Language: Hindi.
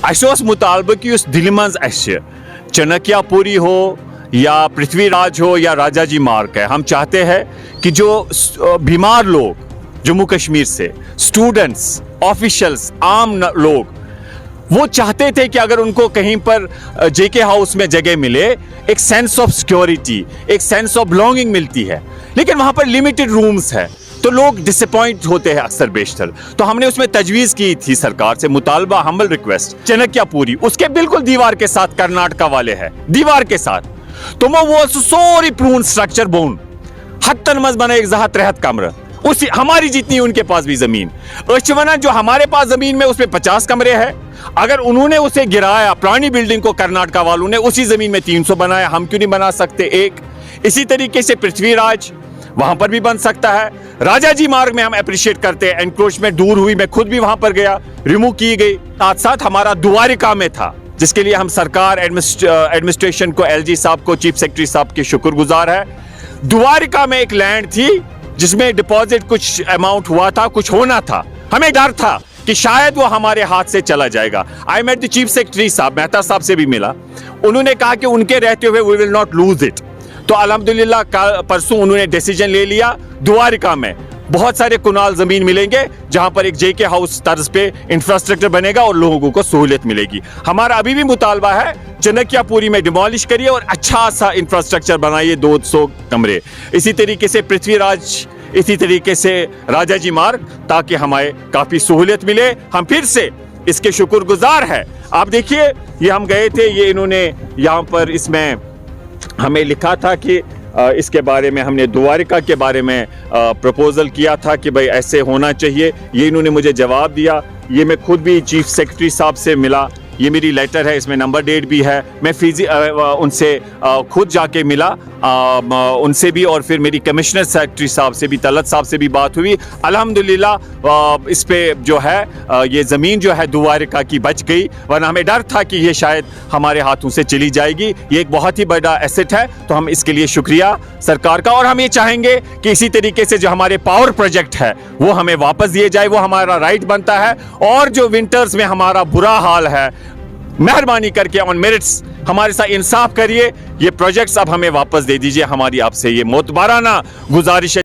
अस मुतालबा कि दिल मज चनकियापुरी हो या पृथ्वीराज हो या राजा जी मार्ग है, हम चाहते हैं कि जो बीमार लोग जम्मू कश्मीर से, स्टूडेंट्स, ऑफिशियल्स, आम लोग, वो चाहते थे कि अगर उनको कहीं पर जेके हाउस में जगह मिले, एक सेंस ऑफ सिक्योरिटी, एक सेंस ऑफ बिलोंगिंग मिलती है, लेकिन वहां पर लिमिटेड रूम्स है तो लोग डिसअपॉइंट होते हैं अक्सर बेशतर। तो हमने उसमें तजवीज़ की थी सरकार से, मुतालबा, हम्बल रिक्वेस्ट, चनकियापुरी उसके बिल्कुल दीवार के साथ कर्नाटका वाले हैं, दीवार के साथ, तो वो सोरी प्रून स्ट्रक्चर बोन हत्तन मज बना एक जहां त्रेहत कमरा, उसी हमारी जितनी उनके पास भी जमीन, वना जो हमारे पास जमीन में उसमें 50 कमरे हैं, अगर उन्होंने उसे गिराया, पुरानी बिल्डिंग को कर्नाटका वालों ने उसी जमीन में 300 बनाया, हम क्यों नहीं बना सकते एक? इसी तरीके से पृथ्वीराज वहां पर भी बन सकता है। राजा जी मार्ग में हम अप्रिशिएट करते हैं, एनक्रोचमेंट दूर हुई, मैं खुद भी वहां पर गया, रिमूव की गई। साथ साथ हमारा द्वारिका में था, जिसके लिए हम सरकार, एडमिनिस्ट्रेशन को, एलजी साहब को, चीफ सेक्रेटरी साहब के शुक्रगुजार है। द्वारिका में एक लैंड थी जिसमें डिपॉजिट कुछ अमाउंट हुआ था, कुछ होना था, हमें डर था कि शायद वो हमारे हाथ से चला जाएगा। I met the chief secretary साहब, मेहता साहब से भी मिला, उन्होंने कहा कि उनके रहते हुए we will not lose it. तो अल्हम्दुलिल्लाह परसों उन्होंने डिसीजन ले लिया, द्वारिका में बहुत सारे कुनाल जमीन मिलेंगे जहां पर एक जेके हाउस तर्ज पे इंफ्रास्ट्रक्चर बनेगा और लोगों को सहूलियत मिलेगी। हमारा अभी भी मुतालबा है, चनकियापुरी में डिमोलिश करिए और अच्छा सा इंफ्रास्ट्रक्चर बनाइए, 200 कमरे। इसी तरीके से पृथ्वीराज, इसी तरीके से राजा जी मार्ग, ताकि हमें काफी सहूलियत मिले। हम फिर से इसके शुक्रगुजार है। आप देखिए, ये हम गए थे, ये इन्होंने यहाँ पर इसमें हमें लिखा था कि इसके बारे में हमने द्वारिका के बारे में प्रपोजल किया था कि भाई ऐसे होना चाहिए। ये इन्होंने मुझे जवाब दिया। ये मैं खुद भी चीफ सेक्रेटरी साहब से मिला, ये मेरी लेटर है, इसमें नंबर डेट भी है। मैं उनसे खुद जाके मिला, उनसे भी, और फिर मेरी कमिश्नर सेक्रेटरी साहब से भी, तलत साहब से भी बात हुई। अल्हम्दुलिल्लाह इस पे जो है ये ज़मीन जो है द्वारिका की बच गई, वरना हमें डर था कि ये शायद हमारे हाथों से चली जाएगी। ये एक बहुत ही बड़ा एसेट है, तो हम इसके लिए शुक्रिया सरकार का। और हम ये चाहेंगे कि इसी तरीके से जो हमारे पावर प्रोजेक्ट है वो हमें वापस दिए जाए, वो हमारा राइट बनता है। और जो विंटर्स में हमारा बुरा हाल है, मेहरबानी करके ऑन मेरिट्स हमारे साथ इंसाफ करिए, ये प्रोजेक्ट्स अब हमें वापस दे दीजिए। हमारी आपसे ये मोतबाराना गुजारिश है।